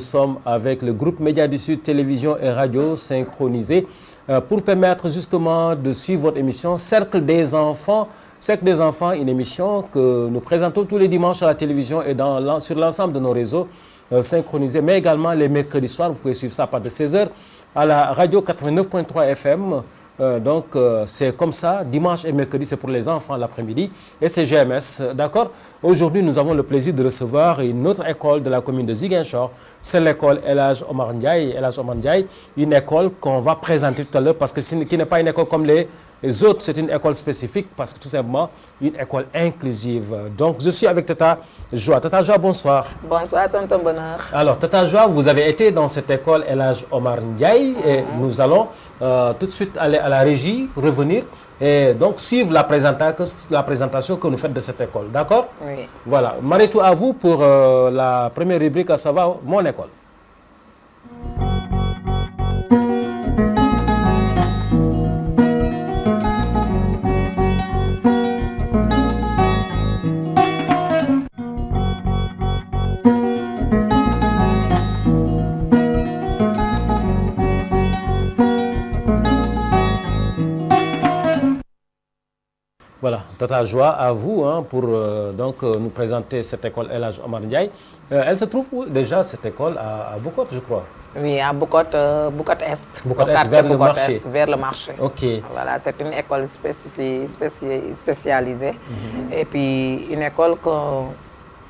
sommes avec le groupe Média du Sud, télévision et radio synchronisé pour permettre justement de suivre votre émission Cercle des enfants. Cercle des enfants, une émission que nous présentons tous les dimanches à la télévision et sur l'ensemble de nos réseaux synchronisés, mais également les mercredis soirs. Vous pouvez suivre ça à partir de 16h à la radio 89.3 FM. C'est comme ça, dimanche et mercredi, c'est pour les enfants l'après-midi et c'est GMS, d'accord? Aujourd'hui, nous avons le plaisir de recevoir une autre école de la commune de Ziguinchor, c'est l'école El Hadj Omar Ndiaye. El Hadj Omar Ndiaye, une école qu'on va présenter tout à l'heure parce que qui n'est pas une école comme les autres, c'est une école spécifique parce que tout simplement, une école inclusive. Donc, je suis avec Tata Joie. Tata Joie, bonsoir. Bonsoir, tonton Bonheur. Alors, Tata Joie, vous avez été dans cette école El Hadj Omar Ndiaye et nous allons tout de suite aller à la régie, revenir et donc suivre la présentation que nous faites de cette école. D'accord? Oui. Voilà. Maritou, à vous pour la première rubrique, à savoir mon école. Voilà, Tata Joie, à vous pour nous présenter cette école El Hadj Omar Ndiaye. Elle se trouve où déjà cette école à Boucotte, je crois? Oui, à Boucotte Est. Boucotte Est, vers le marché. Vers le marché. Ok. Voilà, c'est une école spécialisée. Et puis une école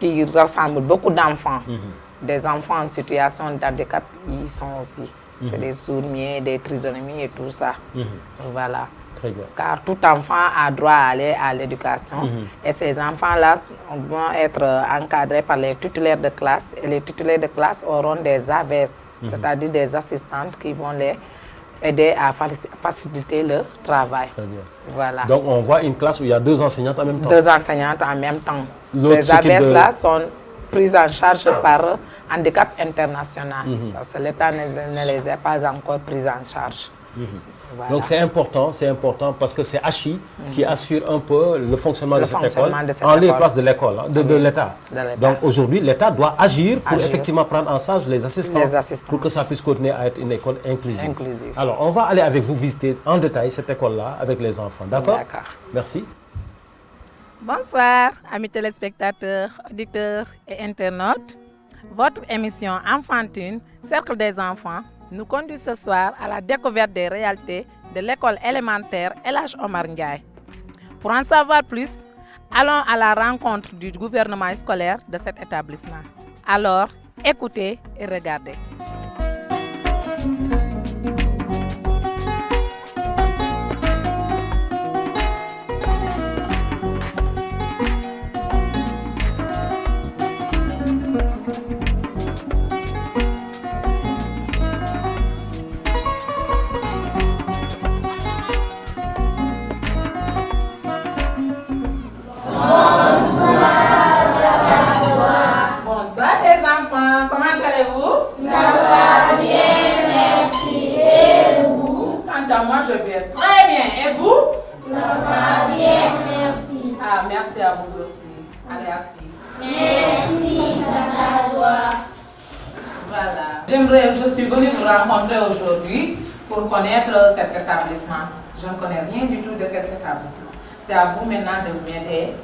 qui rassemble beaucoup d'enfants. Des enfants en situation d'handicap, ils sont aussi. C'est des sourds-muets, des trisomies et tout ça. Voilà. Très bien. Car tout enfant a droit à aller à l'éducation. Et ces enfants-là vont être encadrés par les titulaires de classe. Et les titulaires de classe auront des AVS, c'est-à-dire des assistantes qui vont les aider à faciliter le travail. Très bien. Voilà. Donc, on voit une classe où il y a 2 enseignantes en même temps. 2 enseignantes en même temps. Ces AVS-là sont prises en charge par Handicap International. Parce que l'État ne les a pas encore prises en charge. Voilà. Donc c'est important parce que c'est Hachi qui assure un peu le fonctionnement de cette école en les places de l'école, de l'État. Donc aujourd'hui, l'État doit agir pour effectivement prendre en charge les assistants pour que ça puisse continuer à être une école inclusive. Alors on va aller avec vous visiter en détail cette école-là avec les enfants, d'accord? D'accord. Merci. Bonsoir, amis téléspectateurs, auditeurs et internautes. Votre émission enfantine, Cercle des enfants, nous conduit ce soir à la découverte des réalités de l'école élémentaire El Hadj Omar Ndiaye. Pour en savoir plus, allons à la rencontre du gouvernement scolaire de cet établissement. Alors, écoutez et regardez. Bonsoir les enfants, comment allez-vous? Ça va bien, merci. Et vous? Quant à moi, je vais très bien. Et vous? Ça va bien, merci. Ah, merci à vous aussi. Allez, assis. Merci, Tata Joie. Voilà. Je suis venue vous rencontrer aujourd'hui pour connaître cet établissement. Je ne connais rien du tout de cet établissement. C'est à vous maintenant de m'aider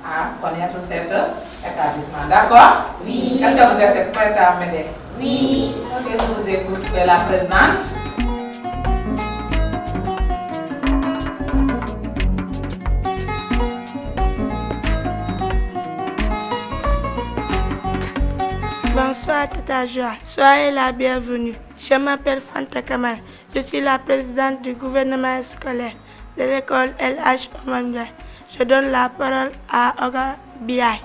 à connaître cet établissement. D'accord? Oui. Est-ce que vous êtes prête à m'aider? Oui. Ok, je vous écoute. Vous êtes la présidente. Bonsoir Tata Joie, soyez la bienvenue. Je m'appelle Fanta Kamara, je suis la présidente du gouvernement scolaire de l'école El Hadj Omar Ndiaye. Je donne la parole à Oga Biaye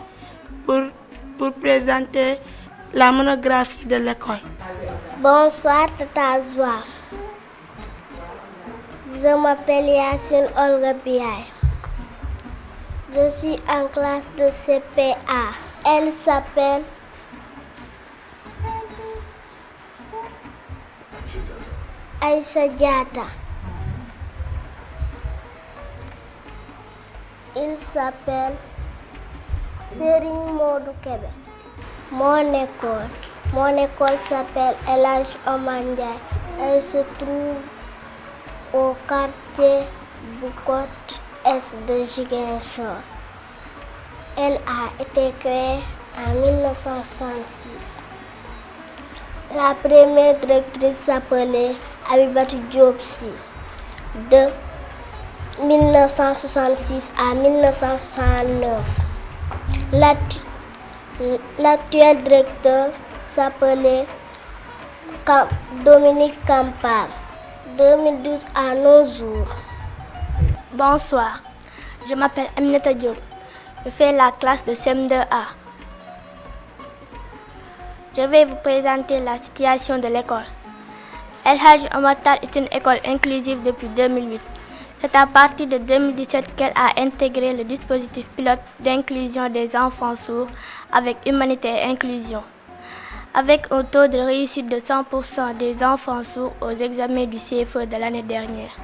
pour présenter la monographie de l'école. Bonsoir Tata Joie. Je m'appelle Yacine Olga Biaye. Je suis en classe de CPA. Elle s'appelle Aïssa Diata. Il s'appelle Serigne Modou Kébé. Mon école, Mon école s'appelle El Hadj Omar Ndiaye. Elle se trouve au quartier Boucotte Est de Ziguinchor. Elle a été créée en 1966. La première directrice s'appelait Abibatou Diop Sy. De 1966 à 1969. L'actuel directeur s'appelait Dominique Campal. 2012 à nos jours. Bonsoir, je m'appelle Aminata Diop. Je fais la classe de CM2A. Je vais vous présenter la situation de l'école. El Hadj Omar Tall est une école inclusive depuis 2008. C'est à partir de 2017 qu'elle a intégré le dispositif pilote d'inclusion des enfants sourds avec Humanité et Inclusion. Avec un taux de réussite de 100% des enfants sourds aux examens du CFE de l'année dernière,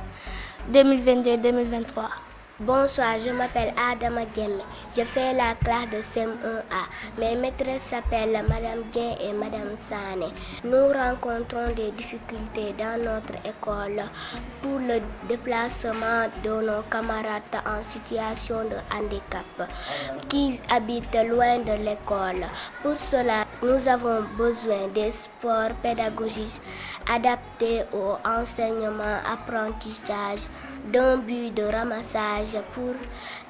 2022-2023. Bonsoir, je m'appelle Adama Djemé. Je fais la classe de CM1A. Mes maîtresses s'appellent Madame Dien et Madame Sané. Nous rencontrons des difficultés dans notre école pour le déplacement de nos camarades en situation de handicap qui habitent loin de l'école. Pour cela, nous avons besoin des sports pédagogiques adaptés au enseignement-apprentissage d'un but de ramassage pour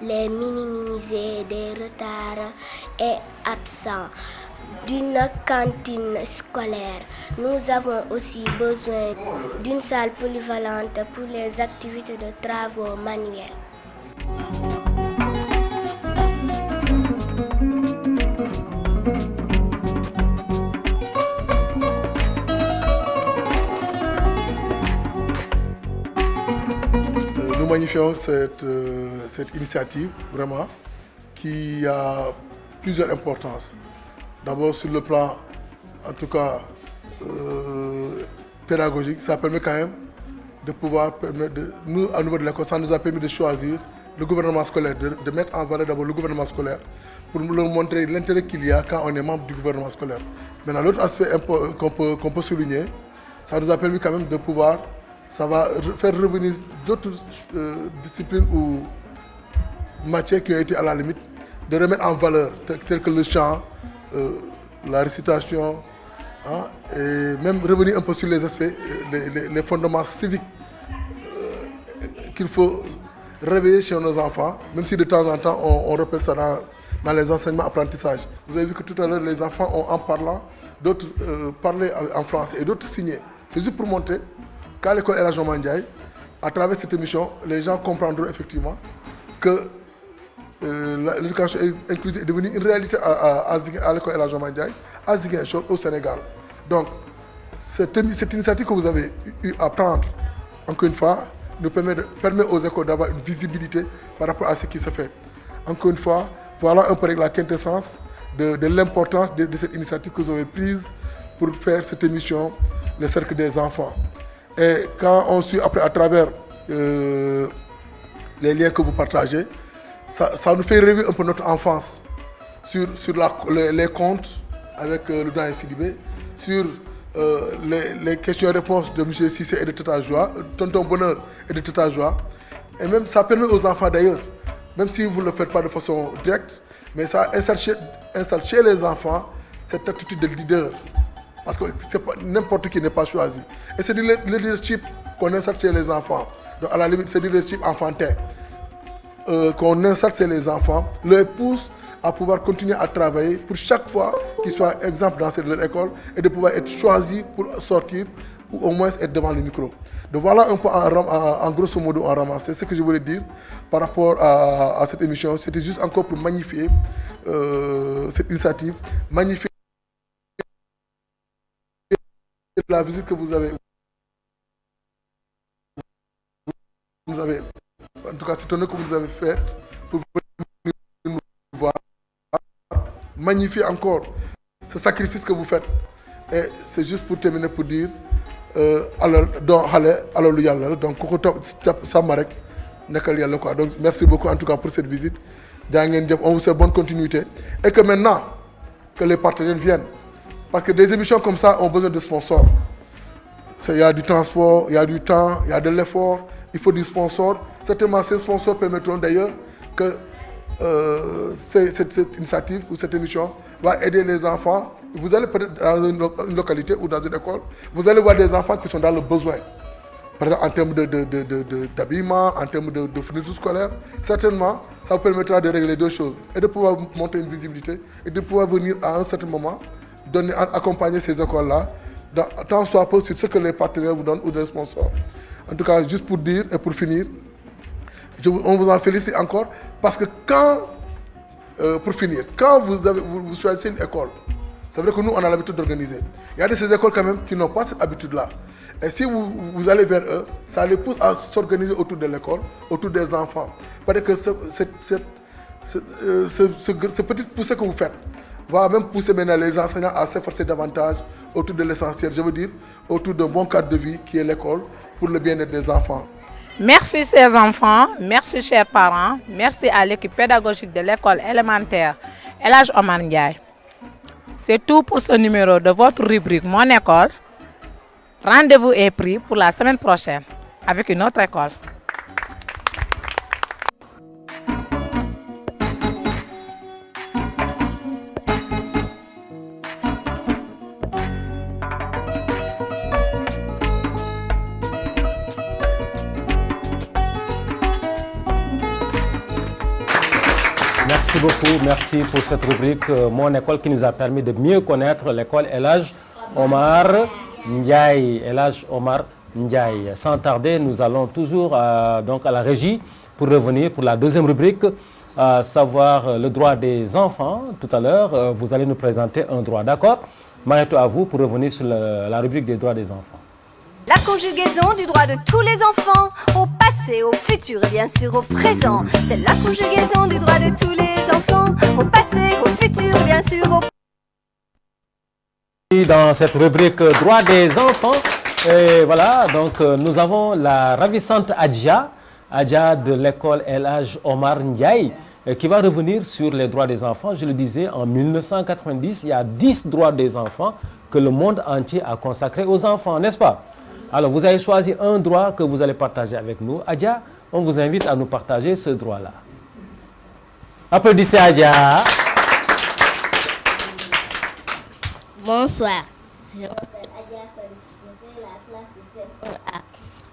les minimiser des retards et absents, d'une cantine scolaire. Nous avons aussi besoin d'une salle polyvalente pour les activités de travaux manuels. Nous magnifions cette initiative, vraiment, qui a plusieurs importances. D'abord, sur le plan, en tout cas, pédagogique, ça permet quand même de pouvoir permettre, nous, au niveau de l'école, ça nous a permis de choisir le gouvernement scolaire, de mettre en valeur d'abord le gouvernement scolaire, pour leur montrer l'intérêt qu'il y a quand on est membre du gouvernement scolaire. Maintenant, l'autre aspect qu'on peut souligner, ça nous a permis quand même de pouvoir, ça va faire revenir d'autres disciplines ou matières qui ont été à la limite, de remettre en valeur, telles que le chant, la récitation, hein, et même revenir un peu sur les aspects, les fondements civiques qu'il faut réveiller chez nos enfants, même si de temps en temps on repère ça dans les enseignements apprentissages. Vous avez vu que tout à l'heure les enfants ont, en parlant, d'autres parlaient en français et d'autres signaient. C'est juste pour montrer qu'à l'école El Hadj Omar Ndiaye, à travers cette émission, les gens comprendront effectivement que l'éducation inclusive est devenue une réalité à l'école El Hadj Omar Ndiaye, à Ziguinchor, au Sénégal. Donc, cette initiative que vous avez eu à prendre, encore une fois, nous permet aux écoles d'avoir une visibilité par rapport à ce qui se fait. Encore une fois, voilà un peu la quintessence de l'importance de cette initiative que vous avez prise pour faire cette émission, le Cercle des enfants. Et quand on suit après à travers les liens que vous partagez, ça nous fait revivre un peu notre enfance sur les comptes avec le doyen Sidibé, sur les questions-réponses de M. Cissé et de Tata Joie, Tonton Bonheur et de Tata Joie. Et même ça permet aux enfants d'ailleurs, même si vous ne le faites pas de façon directe, mais ça installe chez les enfants cette attitude de leader. Parce que n'importe qui n'est pas choisi. Et c'est le leadership qu'on installe chez les enfants. Donc à la limite, c'est le leadership enfantin qu'on installe chez les enfants, leur pousse à pouvoir continuer à travailler pour chaque fois qu'ils soient exemple dans leur école et de pouvoir être choisis pour sortir ou au moins être devant le micro. Donc voilà un peu en grosso modo en ramassé ce que je voulais dire par rapport à cette émission. C'était juste encore pour magnifier cette initiative, magnifier la visite que vous avez. En tout cas, c'est un honneur que vous avez fait pour venir nous voir. Magnifier encore ce sacrifice que vous faites. Et c'est juste pour terminer pour dire donc merci beaucoup en tout cas pour cette visite. On vous souhaite bonne continuité. Et que maintenant que les partenaires viennent, Parce que des émissions comme ça ont besoin de sponsors. Il y a du transport, il y a du temps, il y a de l'effort, il faut du sponsor. Certainement, ces sponsors permettront d'ailleurs que cette initiative ou cette émission va aider les enfants. Vous allez peut-être dans une localité ou dans une école, vous allez voir des enfants qui sont dans le besoin. Par exemple, en termes d'habillement, en termes de fourniture scolaire, certainement, ça vous permettra de régler deux choses. Et de pouvoir monter une visibilité et de pouvoir venir à un certain moment accompagner ces écoles-là, tant soit peu sur ce que les partenaires vous donnent ou des sponsors. En tout cas, juste pour dire et pour finir, on vous en félicite encore parce que pour finir, quand vous choisissez une école, c'est vrai que nous, on a l'habitude d'organiser. Il y a de ces écoles quand même qui n'ont pas cette habitude-là. Et si vous allez vers eux, ça les pousse à s'organiser autour de l'école, autour des enfants. Parce que ce petit poussé que vous faites va même pousser maintenant les enseignants à s'efforcer davantage autour de l'essentiel, je veux dire, autour d'un bon cadre de vie qui est l'école pour le bien-être des enfants. Merci chers enfants, merci chers parents, merci à l'équipe pédagogique de l'école élémentaire El Hadj Omar Ndiaye. C'est tout pour ce numéro de votre rubrique Mon école. Rendez-vous est pris pour la semaine prochaine avec une autre école. Merci beaucoup, merci pour cette rubrique Mon école qui nous a permis de mieux connaître l'école El Hadj Omar Ndiaye. El Hadj Omar Ndiaye. Sans tarder, nous allons toujours donc à la régie pour revenir pour la deuxième rubrique, savoir le droit des enfants. Tout à l'heure, vous allez nous présenter un droit, d'accord? Mariette, à vous pour revenir sur la rubrique des droits des enfants. La conjugaison du droit de tous les enfants, au passé, au futur et bien sûr au présent. C'est la conjugaison du droit de tous les enfants, au passé, au futur et bien sûr au... Dans cette rubrique droit des enfants, et voilà, donc nous avons la ravissante Adja de l'école El Hadj Omar Ndiaye, qui va revenir sur les droits des enfants. Je le disais, en 1990, il y a 10 droits des enfants que le monde entier a consacrés aux enfants, n'est-ce pas? Alors, vous avez choisi un droit que vous allez partager avec nous. Adja, on vous invite à nous partager ce droit-là. Applaudissez Adja. Bonsoir, je m'appelle Adja Salis, je fais la classe de CM1A.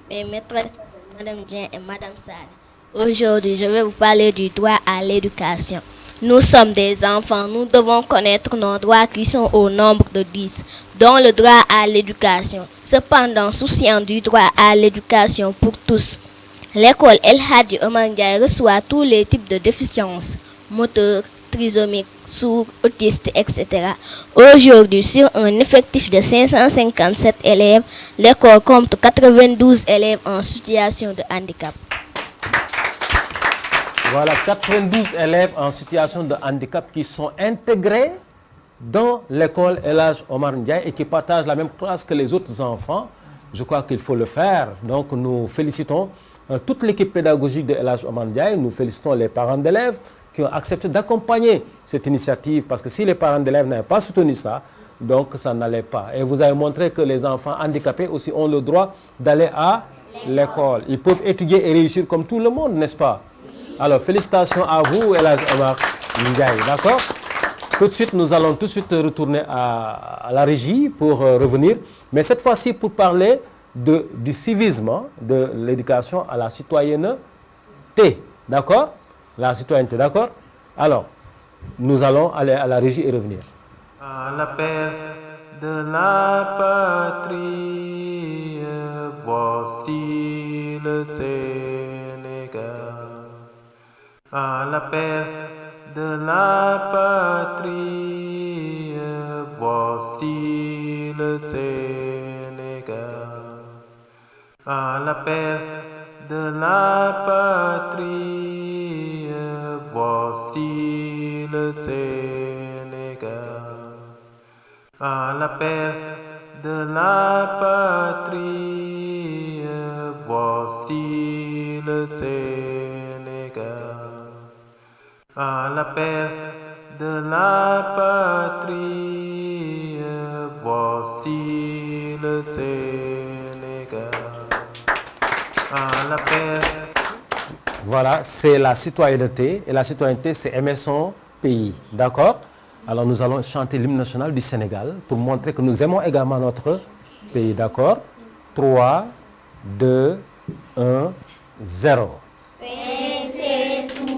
Mes maîtresses s'appellent Madame Dien et Madame Sane. Aujourd'hui, je vais vous parler du droit à l'éducation. Nous sommes des enfants, nous devons connaître nos droits qui sont au nombre de 10, dont le droit à l'éducation. Cependant, souciant du droit à l'éducation pour tous, l'école El Hadj Omar Ndiaye reçoit tous les types de déficiences, moteurs, trisomiques, sourds, autistes, etc. Aujourd'hui, sur un effectif de 557 élèves, l'école compte 92 élèves en situation de handicap. Voilà, 92 élèves en situation de handicap qui sont intégrés dans l'école El Hadj Omar Ndiaye et qui partagent la même classe que les autres enfants. Je crois qu'il faut le faire. Donc, nous félicitons toute l'équipe pédagogique de El Hadj Omar Ndiaye. Nous félicitons les parents d'élèves qui ont accepté d'accompagner cette initiative. Parce que si les parents d'élèves n'avaient pas soutenu ça, donc ça n'allait pas. Et vous avez montré que les enfants handicapés aussi ont le droit d'aller à l'école. Ils peuvent étudier et réussir comme tout le monde, n'est-ce pas? Alors, félicitations à vous, El Hadj Omar Ndiaye, d'accord? Tout de suite, nous allons tout de suite retourner à la régie pour revenir. Mais cette fois-ci, pour parler du civisme, de l'éducation à la citoyenneté, d'accord? La citoyenneté, d'accord? Alors, nous allons aller à la régie et revenir. À l'appel de la patrie, voici le Sénégal. À l'appel de la patrie, voici le Sénégal. À l'appel de la patrie, voici le Sénégal. À l'appel de la patrie, voici le Sénégal. À l'appel de la patrie, voici le Sénégal. À la paix. Voilà, c'est la citoyenneté. Et la citoyenneté, c'est aimer son pays. D'accord? Alors, nous allons chanter l'hymne national du Sénégal pour montrer que nous aimons également notre pays. D'accord? 3, 2, 1, 0. Pincez tous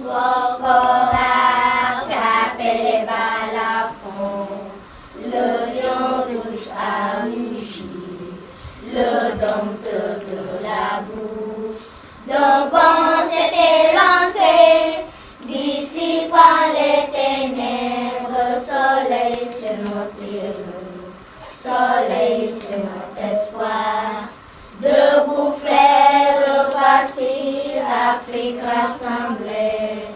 vos corps à frapper les balles à fond. Le lion rouge a rugi, le dompteur de la brousse. De bon s'était lancé, dissipant les ténèbres. Soleil, c'est notre héros, soleil, c'est notre espoir. Debout frères, voici l'Afrique rassemblée.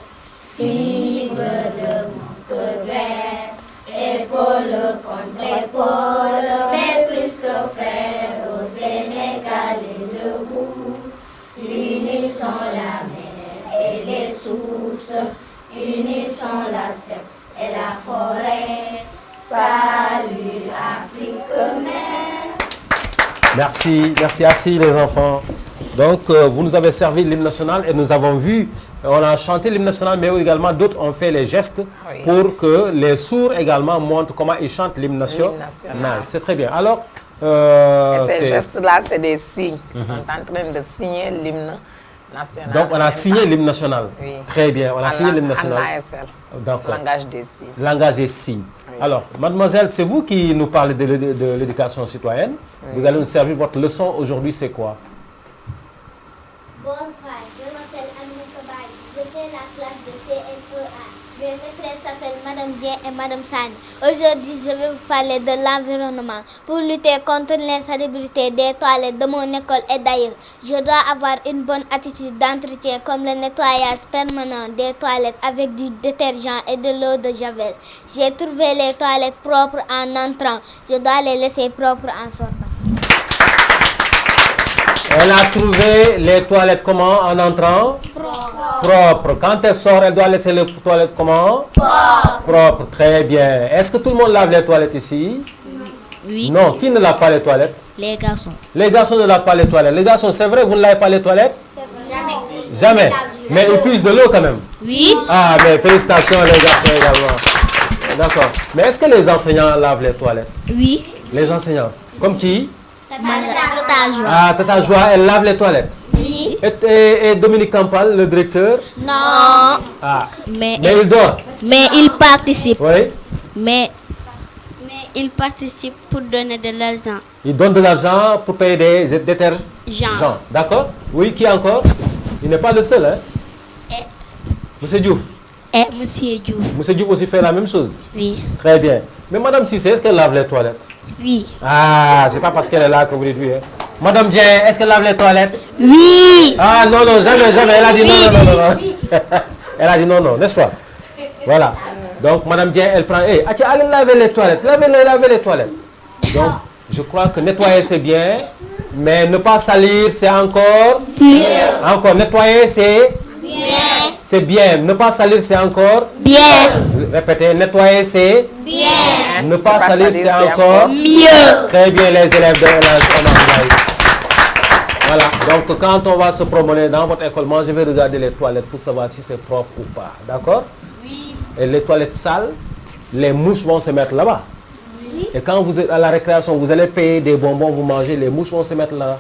Fibre de mon cœur vert, épaule contre épaule, mais plus que frères, au Sénégal et debout. Unissons la mer et les sources, unissons la steppe et la forêt. Salut Afrique mère. Merci, merci. Assis les enfants. Donc, vous nous avez servi l'hymne national et nous avons vu, on a chanté l'hymne national, mais également d'autres ont fait les gestes pour que les sourds également montrent comment ils chantent l'hymne national. C'est très bien. Alors, ces gestes-là, c'est des signes. Ils sont en train de signer l'hymne national. Donc, on a signé l'hymne national. Oui. Très bien, on a signé l'hymne national. En ASL. D'accord. Langage des signes. Langage des signes. Oui. Alors, mademoiselle, c'est vous qui nous parlez de l'éducation citoyenne. Oui. Vous allez nous servir votre leçon aujourd'hui, c'est quoi? Bonsoir, je m'appelle Aminata Bari. Je fais la classe de CM1A. Mes maîtresses s'appellent Madame Dien et Madame Sani. Aujourd'hui, je vais vous parler de l'environnement. Pour lutter contre l'insalubrité des toilettes de mon école et d'ailleurs, je dois avoir une bonne attitude d'entretien comme le nettoyage permanent des toilettes avec du détergent et de l'eau de javel. J'ai trouvé les toilettes propres en entrant. Je dois les laisser propres en sortant. Elle a trouvé les toilettes comment en entrant? Propre. Quand elle sort, elle doit laisser les toilettes comment? Propre. Très bien. Est-ce que tout le monde lave les toilettes ici? Oui. Non. Qui ne lave pas les toilettes? Les garçons. Les garçons ne lavent pas les toilettes. Les garçons, c'est vrai, vous ne lavez pas les toilettes? Jamais. Jamais. Mais ils puissent de l'eau quand même? Oui. Ah, mais félicitations les garçons également. D'accord. Mais est-ce que les enseignants lavent les toilettes? Oui. Les enseignants. Comme qui? Tata Joie. Ah, Tata Joie, elle lave les toilettes. Oui. Et Dominique Campal, le directeur? Non. Ah. Mais il dort? Mais il participe. Oui. Mais il participe pour donner de l'argent. Il donne de l'argent pour payer des détergents. Jean. D'accord? Oui, qui encore? Il n'est pas le seul, hein? Monsieur Diouf? Et Monsieur Diouf. Monsieur Diouf aussi fait la même chose? Oui. Très bien. Mais Madame Cissé, est-ce qu'elle lave les toilettes? Oui. Ah, c'est pas parce qu'elle est là que vous dites oui. Hein? Madame Dien, est-ce qu'elle lave les toilettes? Oui. Ah non, non, jamais, jamais. Elle a dit non, non, non, non. Elle a dit non, non, n'est-ce pas? Voilà. Donc, Madame Dien, elle prend... Hey, allez laver les toilettes. Lavez les toilettes. Donc, je crois que nettoyer, c'est bien. Mais ne pas salir, c'est encore... Bien. Encore, nettoyer, c'est... Bien. C'est bien. Ne pas salir, c'est encore... Bien. Répétez, nettoyer, c'est... Bien. Ne pas salir, c'est encore... Mieux. Très bien, les élèves de LH. Voilà. Donc, quand on va se promener dans votre école, moi, je vais regarder les toilettes pour savoir si c'est propre ou pas. D'accord? Oui. Et les toilettes sales, les mouches vont se mettre là-bas. Oui. Et quand vous êtes à la récréation, vous allez payer des bonbons, vous mangez, les mouches vont se mettre là.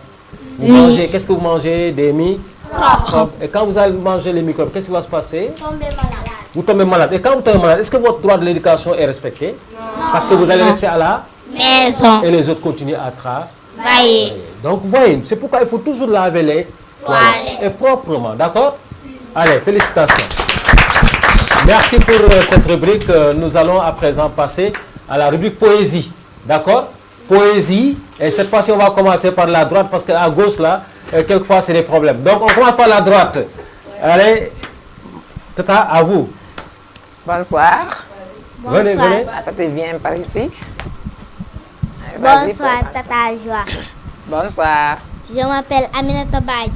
Vous mangez, qu'est-ce que vous mangez? Des microbes. Et quand vous allez manger les microbes, qu'est-ce qui va se passer? Tomber malade. Vous tombez malade. Et quand vous tombez malade, est-ce que votre droit de l'éducation est respecté? Non. Parce que vous allez rester à la maison. Et les autres continuent à travailler. Donc, voyez, c'est pourquoi il faut toujours laver les toilettes. Et proprement, d'accord? Allez, félicitations. Merci pour cette rubrique. Nous allons à présent passer à la rubrique poésie. D'accord? Poésie. Et cette fois-ci, on va commencer par la droite parce qu'à gauche, là, quelquefois, c'est des problèmes. Donc, on commence par la droite. Allez, Tata, à vous. Bonsoir. Venez, venez. Tata, viens par ici. Bonsoir, Tata Joie. Bonsoir. Je m'appelle Aminata Badji.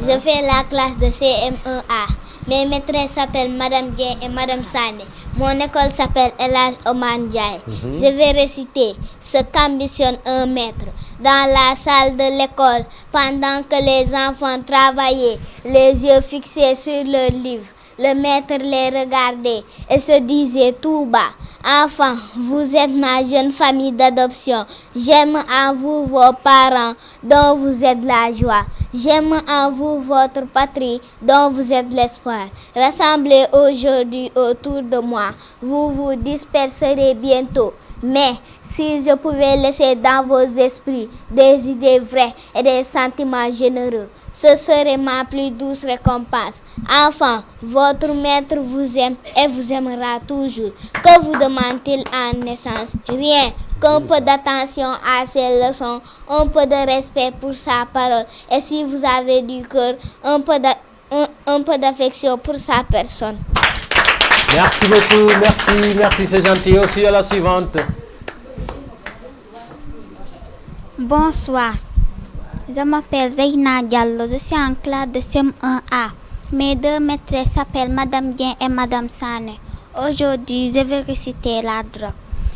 Je fais la classe de CM1A. Mes maîtresses s'appellent Madame Dien et Madame Sani. Mon école s'appelle El Hadj Omar Ndiaye. Je vais réciter ce qu'ambitionne un maître. Dans la salle de l'école, pendant que les enfants travaillaient, les yeux fixés sur leurs livres, le maître les regardait et se disait tout bas: Enfants, vous êtes ma jeune famille d'adoption. J'aime en vous vos parents, dont vous êtes la joie. J'aime en vous votre patrie, dont vous êtes l'espoir. Rassemblés aujourd'hui autour de moi, vous vous disperserez bientôt. Mais si je pouvais laisser dans vos esprits des idées vraies et des sentiments généreux, ce serait ma plus douce récompense. Enfants, votre maître vous aime et vous aimera toujours. Que vous demande-t-il en échange? Rien qu'un peu d'attention à ses leçons, un peu de respect pour sa parole, et si vous avez du cœur, un peu d'affection pour sa personne. Merci beaucoup, merci, c'est gentil. Aussi à la suivante. Bonsoir, je m'appelle Zeyna Diallo, je suis en classe de CM1A. Mes deux maîtresses s'appellent Madame Dien et Madame Sané. Aujourd'hui, je vais réciter la drogue.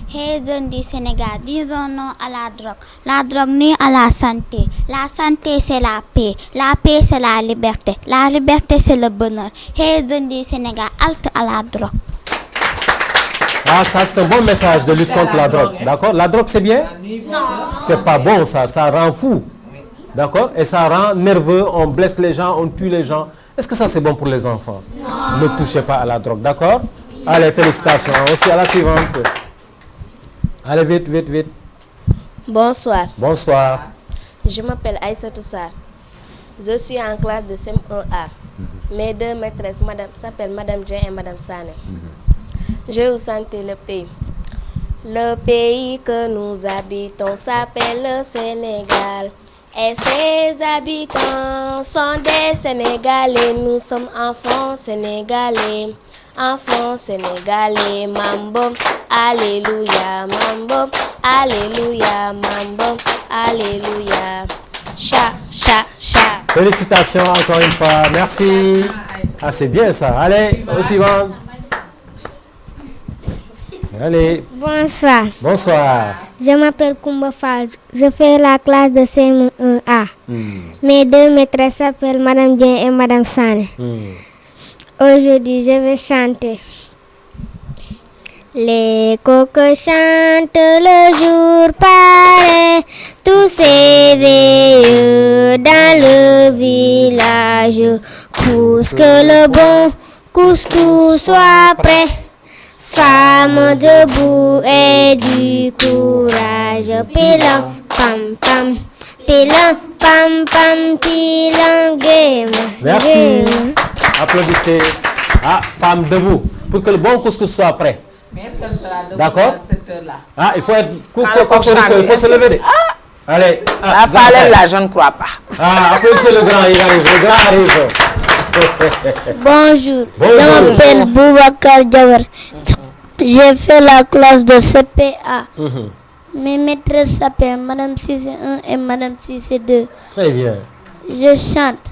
Hey jeunes du Sénégal, disons non à la drogue. La drogue nuit à la santé. La santé c'est la paix c'est la liberté c'est le bonheur. Hey jeunes du Sénégal, halte à la drogue. Ah, ça c'est un bon message de lutte contre la drogue, d'accord? La drogue c'est bien? Non. C'est pas bon ça rend fou, d'accord? Et ça rend nerveux, on blesse les gens, on tue les gens. Est-ce que ça c'est bon pour les enfants? Non. Ne touchez pas à la drogue, d'accord? Allez, félicitations. Aussi à la suivante. Allez, vite. Bonsoir. Bonsoir. Je m'appelle Aïssatou Sarr. Je suis en classe de CM1A. Mes deux maîtresses s'appellent Madame Dien et Madame Sané. Je vais vous chanter le pays. Le pays que nous habitons s'appelle le Sénégal. Et ses habitants sont des Sénégalais. Nous sommes enfants sénégalais. Enfants sénégalais, mambo, alléluia, mambo, alléluia, mambo, alléluia. Cha. Félicitations encore une fois, merci. Ah, c'est bien ça. Allez, au suivant. Allez. Bonsoir. Je m'appelle Koumba Fall. Je fais la classe de CM1A. Mes deux maîtresses s'appellent Madame Dien et Madame Sané. Aujourd'hui, je vais chanter. Les coqs chantent le jour paraît, tous s'éveillent dans le village. Pousse que le bon couscous soit prêt. Femme debout et du courage. Pilan, pam, pam. Pilan, pam, pam, pilan, game. Merci. Applaudissez. Ah, femme debout. Pour que le bon couscous soit prêt. Mais est-ce qu'elle sera debout d'accord à cette heure-là? Ah, il faut être... il faut se lever. Allez. La Falelle, là, je ne crois pas. Ah, applaudissez le grand, il arrive. Le grand arrive. Bonjour. Je m'appelle Boubacar Diawar. J'ai fait la classe de CPA. Mes maîtresses s'appellent Madame Cissé 1 et Madame Cissé 2. Très bien. Je chante.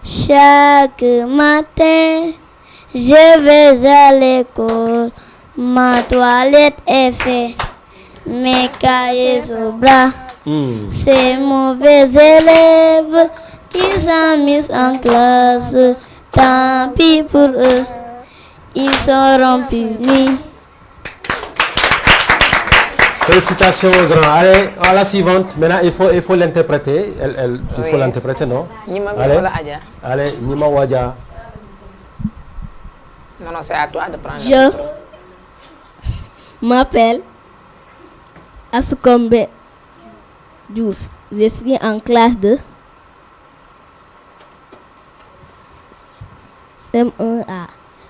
Chaque matin, je vais à l'école. Ma toilette est faite. Mes cahiers au bras. Ces mauvais élèves qui s'amusent en classe. Tant pis pour eux. Ils seront punis. Félicitations au grand. Allez, à la suivante. Maintenant, il faut l'interpréter. Il faut l'interpréter, non? Allez, Nima Wadja. Non, c'est à toi de prendre. Je m'appelle Asukombe Diouf. Je suis en classe de CM1A.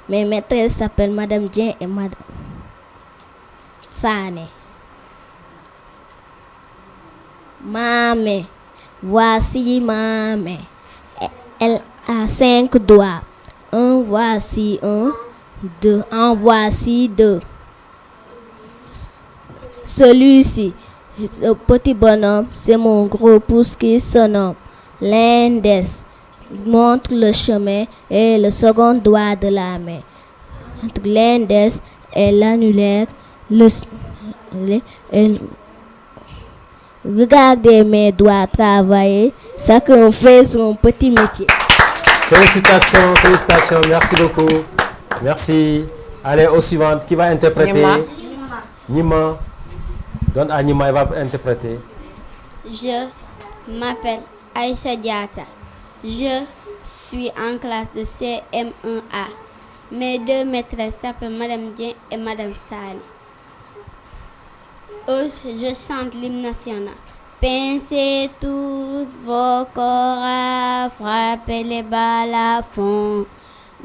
Mes maîtresses s'appellent Madame Dien et Madame Sané. Mamé, voici mamé. Elle a 5 doigts. Un, voici un. Deux, en voici deux. Celui-ci, le petit bonhomme, c'est mon gros pouce qui se nomme l'index. Il montre le chemin et le second doigt de la main. Entre l'index et l'annulaire, regardez mes doigts travailler, chacun fait son petit métier. Félicitations, merci beaucoup. Merci. Allez, au suivant, qui va interpréter? Nima. Donne à Nima, elle va interpréter. Je m'appelle Aïcha Diata. Je suis en classe de CM1A. Mes deux maîtresses s'appellent Madame Dien et Madame Sane. Je chante l'hymne national. Pincez tous vos corps à frapper les balles à fond.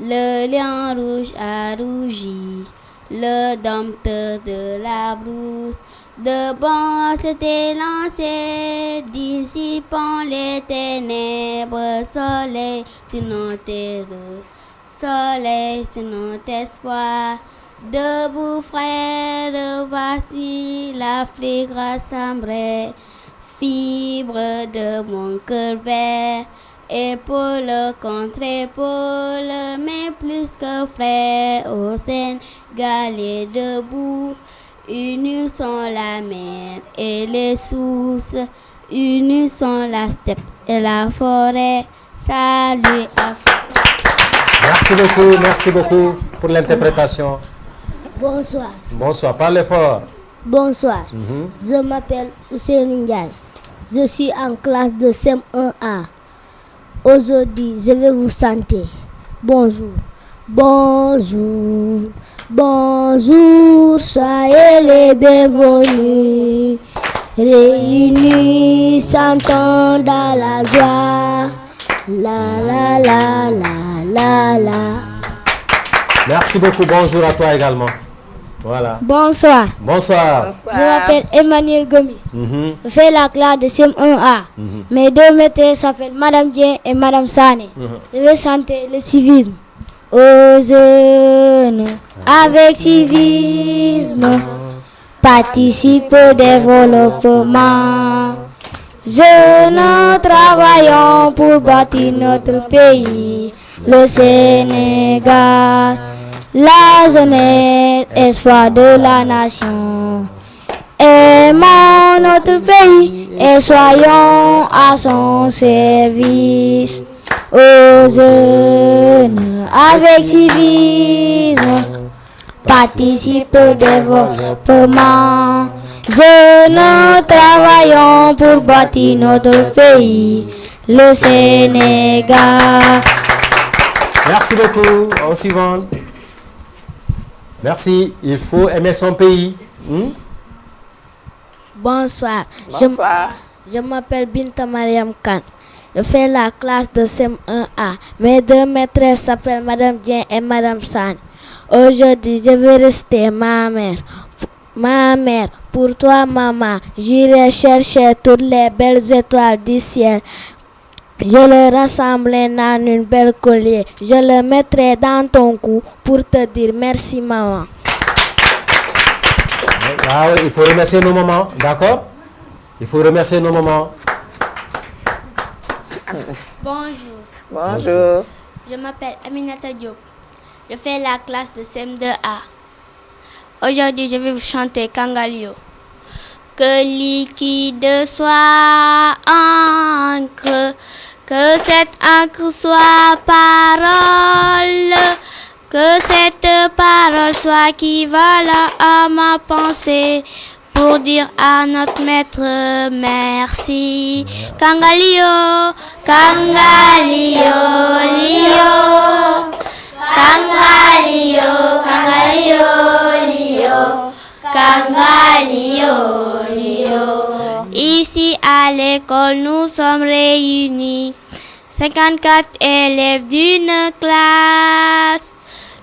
Le lion rouge a rougi, le dompteur de la brousse. De bon s'était lancé, dissipant les ténèbres. Soleil sur notre terreur, soleil sur notre espoir. Debout frères, voici l'Afrique rassemblée. Fibre de mon cœur vert, épaule contre épaule, mais plus que frères au Sénégal debout. Unis sont la mer et les sources, unis sont la steppe et la forêt. Salut Afrique. Merci beaucoup pour l'interprétation. Bonsoir. Bonsoir, parlez fort. Bonsoir. Je m'appelle Ousseynou Ndiaye. Je suis en classe de CM1A. Aujourd'hui, je vais vous chanter. Bonjour. Bonjour. Bonjour, soyez les bienvenus. Réunis, chantons dans la joie. La la la la la la. Merci beaucoup, bonjour à toi également. Voilà. Bonsoir. Bonsoir. Je m'appelle Emmanuel Gomis. Je fais la classe de CM1A. Mes deux maîtresses s'appellent Madame Dien et Madame Sane. Je vais chanter le civisme. Aux jeunes, avec civisme, participe au développement. Jeunes, travaillons pour bâtir notre pays, le Sénégal. La jeunesse, espoir de la nation. Aimons notre pays et soyons à son service. Aux jeunes, avec civisme, participe au développement. Jeunes, travaillons pour bâtir notre pays, le Sénégal. Merci beaucoup. Au suivant. Merci. Il faut aimer son pays. Bonsoir. Bonsoir. Je m'appelle Binta Mariam Khan. Je fais la classe de CM1A. Mes deux maîtresses s'appellent Madame Dien et Madame San. Aujourd'hui, je vais rester ma mère. Ma mère, pour toi, maman, j'irai chercher toutes les belles étoiles du ciel. Je le rassemblerai dans une belle collier. Je le mettrai dans ton cou pour te dire merci, maman. Ah oui, il faut remercier nos mamans, d'accord? Il faut remercier nos mamans. Bonjour. Bonjour. Je m'appelle Aminata Diop. Je fais la classe de CM2A. Aujourd'hui, je vais vous chanter Kangalio. Que liquide soit encre, que cette encre soit parole, que cette parole soit qui va là à ma pensée, pour dire à notre maître merci. Kangalio, Kangalio, Lio, Kangalio, Kangalio, Lio, Kangalio, Lio. Ici à l'école nous sommes réunis, 54 élèves d'une classe.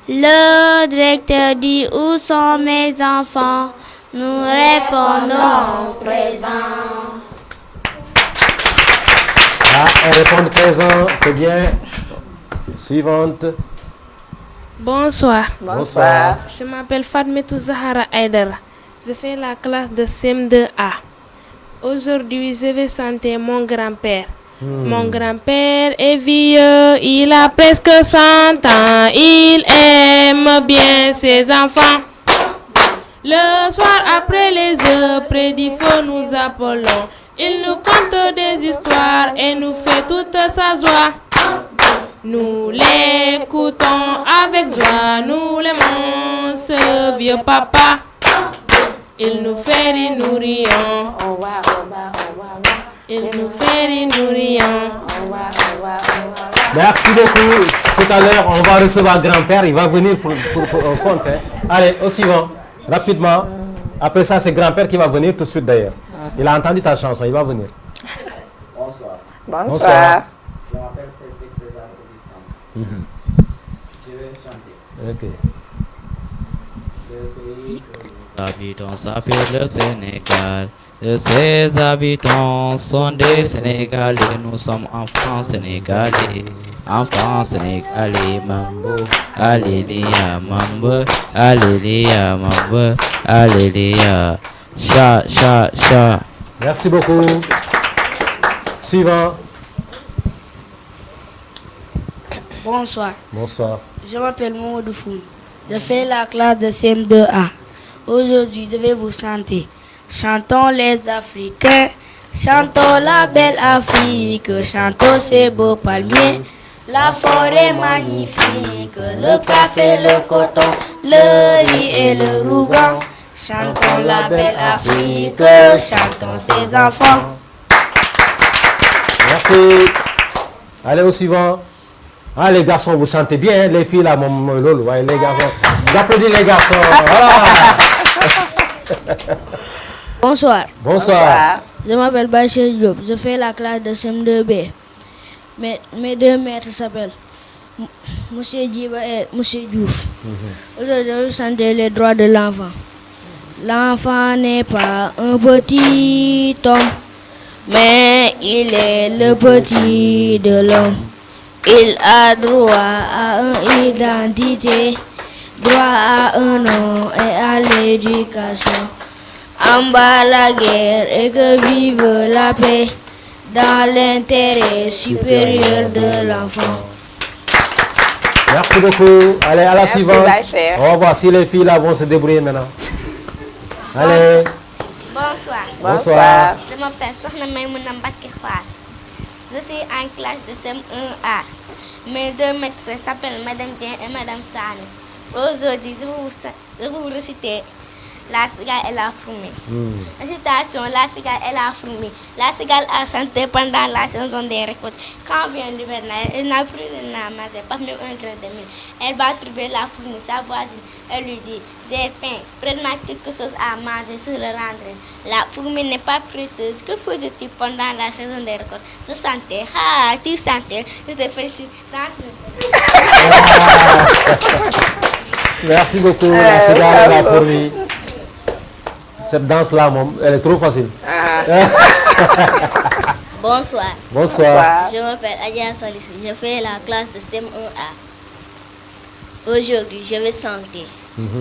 Le directeur dit où sont mes enfants? Nous répondons présent. Ah, elle répond présent, c'est bien. Suivante. Bonsoir. Bonsoir. Je m'appelle Fadmetou Zahara Aydara. Je fais la classe de CM2A. Aujourd'hui, je vais chanter mon grand-père. Mon grand-père est vieux, il a presque 100 ans. Il aime bien ses enfants. Le soir après les heures, près du feu nous appelons. Il nous conte des histoires et nous fait toute sa joie. Nous l'écoutons avec joie, nous l'aimons, ce vieux papa. Il nous fait rire, nous rions. Il nous fait rire, nous rions. Merci beaucoup. Tout à l'heure, on va recevoir grand-père. Il va venir pour un compte. Hein. Allez, au suivant. Rapidement. Après ça, c'est grand-père qui va venir tout de suite d'ailleurs. Il a entendu ta chanson. Il va venir. Bonsoir. Bonsoir. Je m'appelle Cédric César Augustin. Je vais chanter. Ok. Le pays que nous habitons s'appelle le Sénégal. Ses habitants sont des Sénégalais. Nous sommes enfants sénégalais. Enfants sénégalais, mambo, alléluia, mambo, alléluia, mambo, alléluia. Cha, cha, cha. Merci beaucoup. Suivant. Bonsoir. Bonsoir. Je m'appelle Mamadou Foul. Je fais la classe de CM2A. Aujourd'hui, je vais vous chanter. Chantons les Africains, chantons la belle Afrique, chantons ces beaux palmiers, la forêt magnifique, le café, le coton, le riz et le rougan. Chantons la belle Afrique, chantons ses enfants. Merci. Allez au suivant. Ah, les garçons, vous chantez bien, hein? Les filles, là, mon lolo. Ouais, les garçons. J'applaudis les garçons. Voilà. Bonsoir. Bonsoir. Je m'appelle Bachir Diop. Je fais la classe de CM2B. Mes deux maîtres s'appellent Monsieur Djiba et Monsieur Diouf. Aujourd'hui, je vais chanter les droits de l'enfant. L'enfant n'est pas un petit homme, mais il est le petit de l'homme. Il a droit à une identité, droit à un nom et à l'éducation. En bas la guerre et que vive la paix dans l'intérêt supérieur de l'enfant. Merci beaucoup. Allez, à la Merci, suivante. Bachir. On va voir si les filles là vont se débrouiller maintenant. Allez. Bonsoir. Bonsoir. Je m'appelle Sokhna Maïmouna Mbacké Fall. Je suis en classe de CM1A. Mes deux maîtresses s'appellent Madame Dien et Madame Sane. Aujourd'hui, je vais vous réciter la cigale et la fourmi. Récitation, la cigale et la fourmi. La cigale a chanté pendant la saison des récoltes. Quand vient l'hivernage, elle n'a plus de namasser, pas même un grain de mil. Elle va trouver la fourmi, sa voisine. Elle lui dit, j'ai faim, prête-moi quelque chose à manger sur le rendre. La fourmi n'est pas prêteuse. Que faisais-tu pendant la saison des récoltes? Je sentais, tu sentais, je te félicite. Merci beaucoup. La cigale et la fourmi. Cette danse-là, elle est trop facile. Bonsoir. Bonsoir. Je m'appelle Adia Salissi. Je fais la classe de CM1A. Aujourd'hui, je vais chanter.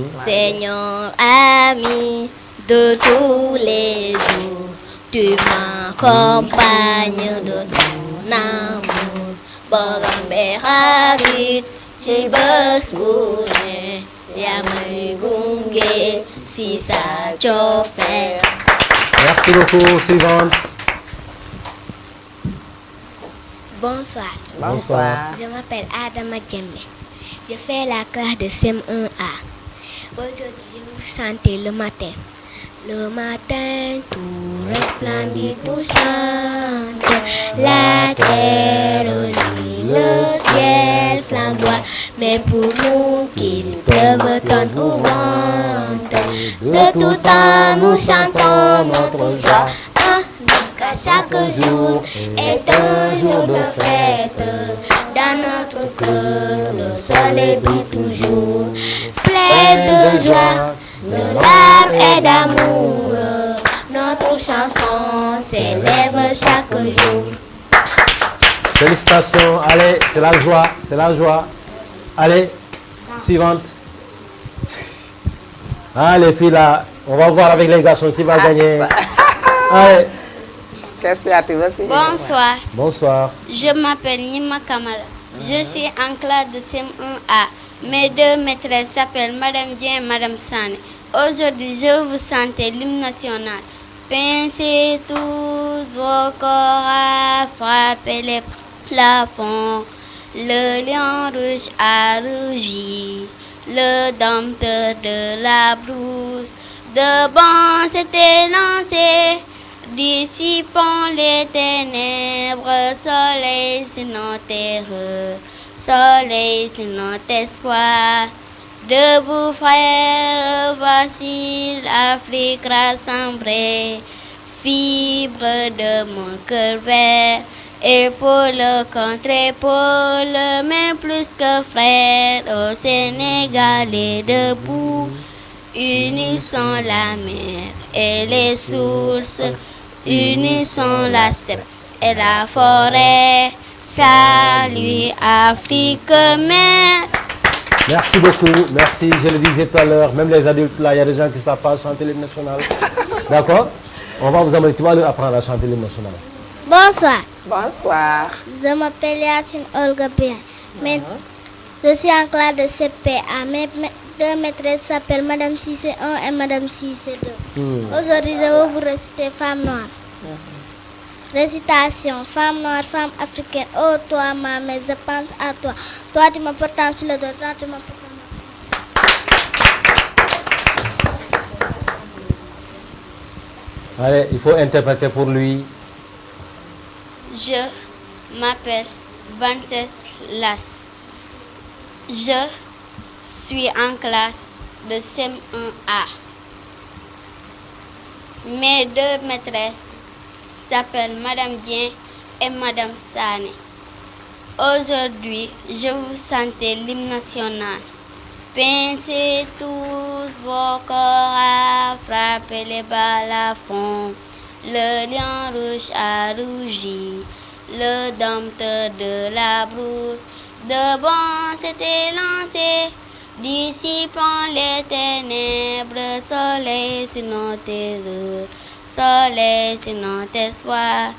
Seigneur ami de tous les jours, tu m'accompagnes de ton amour. Bogambe harit, tu bus bourne, yamay gunge, si ça fait. Merci beaucoup. Suivante. Bonsoir. Bonsoir. Je m'appelle Adama Djembe. Je fais la classe de CM1A. Aujourd'hui, je vais vous chanter le matin. Le matin, tout resplendit, tout chante. La terre rit, le ciel flamboie. Mais pour nous, qu'il pleuve, tonne ou vente, de tout temps, nous chantons notre joie. Chaque jour est un jour de fête. Dans notre cœur, le soleil brille toujours. Plein de joie, de larmes et d'amour. Notre chanson s'élève chaque jour. Félicitations. Allez, c'est la joie. C'est la joie. Allez, suivante. Ah, les filles là, on va voir avec les garçons qui va gagner. Allez. Bonsoir. Bonsoir. Je m'appelle Nima Kamala. Je suis en classe de CM1A. Mes deux maîtresses s'appellent Madame Dien et Madame Sane. Aujourd'hui, je vous chanter l'hymne national. Pincez tous vos corps à frapper les plafonds. Le lion rouge a rougi, le dompteur de la brousse. De banc s'était lancé, dissipant les ténèbres. Soleil sur nos terreurs, soleil sur notre espoir. Debout frères, voici l'Afrique rassemblée, fibre de mon cœur vert, épaule contre épaule, mais plus que frères, au Sénégalais debout, unissons la mer et les sources, unissons la steppe et la forêt, salut Afrique mère. Merci beaucoup, merci. Je le disais tout à l'heure, même les adultes là, il y a des gens qui ne savent pas chanter l'hymne national. D'accord? On va vous amener, tu vas leur apprendre à chanter l'hymne national. Bonsoir. Bonsoir. Je m'appelle Yacine Olga Bien. Je suis en classe de CPA. Mes deux maîtresses s'appellent Madame Cissé 1 et Madame Cissé 2. Aujourd'hui, je vais vous réciter Femme Noire. Récitation. Femme noire, femme africaine. Oh toi, ma mère, je pense à toi. Toi, tu me portes sur le dos. Toi, tu me portes. Allez, il faut interpréter pour lui. Je m'appelle Venceslas. Je suis en classe de CM1A. Mes deux maîtresses s'appellent Madame Dien et Madame Sané. Aujourd'hui, je vous chanter l'hymne national. Pincez tous vos corps à frapper les balafons. Le lion rouge a rougi, le dompteur de la brousse. De banc s'était lancé, dissipant les ténèbres. Soleil sur nos terreurs, soleil sur notre espoir.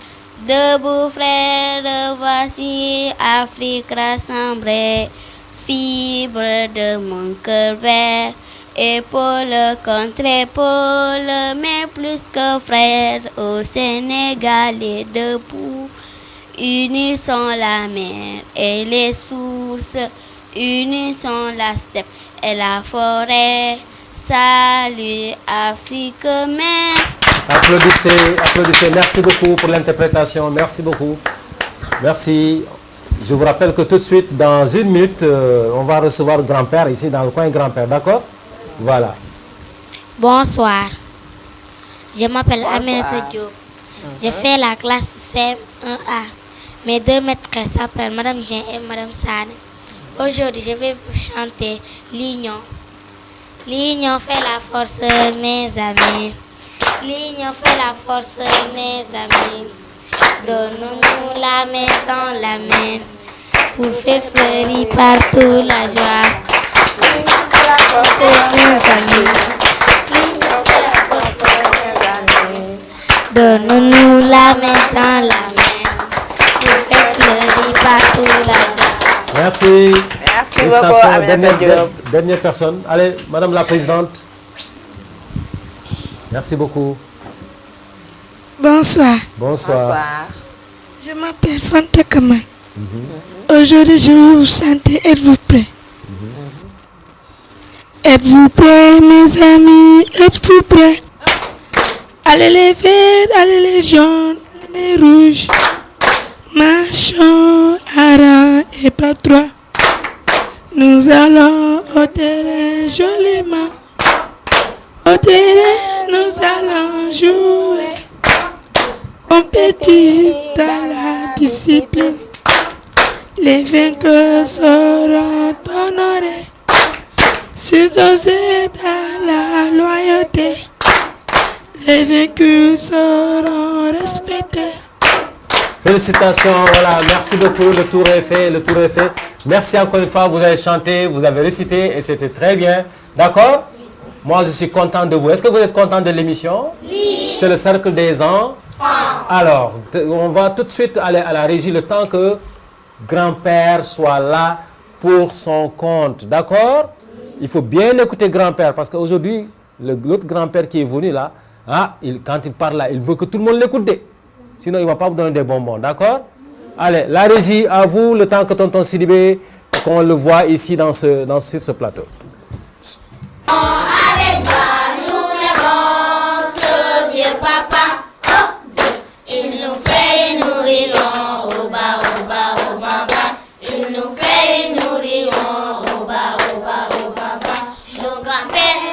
Debout frères, voici Afrique rassemblée, fibre de mon cœur vert, épaule contre épaule, mais plus que frères, au Sénégalais debout. Unissons la mer et les sources, unissons la steppe et la forêt. Salut Afrique mère. Applaudissez, applaudissez. Merci beaucoup pour l'interprétation. Merci beaucoup. Merci. Je vous rappelle que tout de suite, dans une minute, on va recevoir le grand-père ici dans le coin grand-père. D'accord? Voilà. Bonsoir. Je m'appelle Aminata Diop. Je fais la classe CM1A. Mes deux maîtresses s'appellent Madame Jean et Madame Sane. Aujourd'hui, je vais vous chanter l'union. L'union fait la force, mes amis. L'union fait la force, mes amis. Donnons-nous la main dans la main pour faire fleurir partout la joie. L'union fait la force, mes amis. L'union fait la force, mes amis. Donnons-nous la main dans la main pour faire fleurir partout la joie. Merci. Merci beaucoup, Dernière personne. Allez, Madame la Présidente. Merci beaucoup. Bonsoir. Bonsoir. Je m'appelle Fanta Kamal. Aujourd'hui, je vais vous chanter. Êtes-vous prêts? Êtes-vous prêts, mes amis? Êtes-vous prêts? Allez les verts, allez les jaunes, allez les rouges. Marchons à rang et pas trois. Nous allons au terrain joliment. Au terrain, nous allons jouer. Compétir dans la discipline. Les vainqueurs seront honorés. Susosés dans la loyauté. Les vaincus seront respectés. Félicitations, voilà, merci beaucoup, le tour est fait, le tour est fait. Merci encore une fois, vous avez chanté, vous avez récité et c'était très bien. D'accord? Moi, je suis content de vous. Est-ce que vous êtes content de l'émission? Oui. C'est le cercle des enfants. Alors, on va tout de suite aller à la régie le temps que grand-père soit là pour son compte. D'accord? Il faut bien écouter grand-père parce qu'aujourd'hui, l'autre grand-père qui est venu là, quand il parle là, il veut que tout le monde l'écoute. Sinon, il ne va pas vous donner des bonbons, d'accord? Allez, la régie, à vous, le temps que tonton Sidibé, qu'on le voit ici sur ce plateau. Avec toi, nous lèvons ce vieux papa. Il nous fait, il nous rirons, au bas, au bas, au bas, bas. Il nous fait, il nous rirons, au bas, au bas, au bas, bas. Nos grands-pères.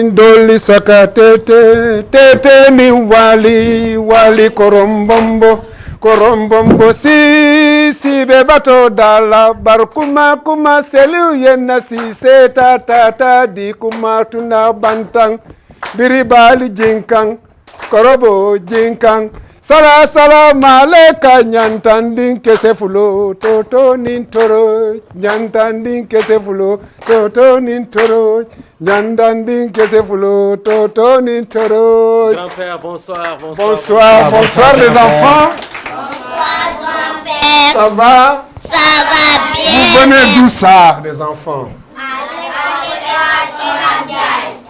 Ndoli saka tete ni wali korombombo si bebato dala barkuma kuma selu yenna si tata di kuma tuna bantang biribali jinkang korobo jinkang sala maleka nyantandin kesefulo toto nintoro nyantandin kesefulo toto nintoro nyantandin kesefulo toto nintoro. Grand-père, bonsoir. Bonsoir les enfants. Bonsoir grand-père. Ça va? Ça va bien. Vous venez d'où ça, les enfants?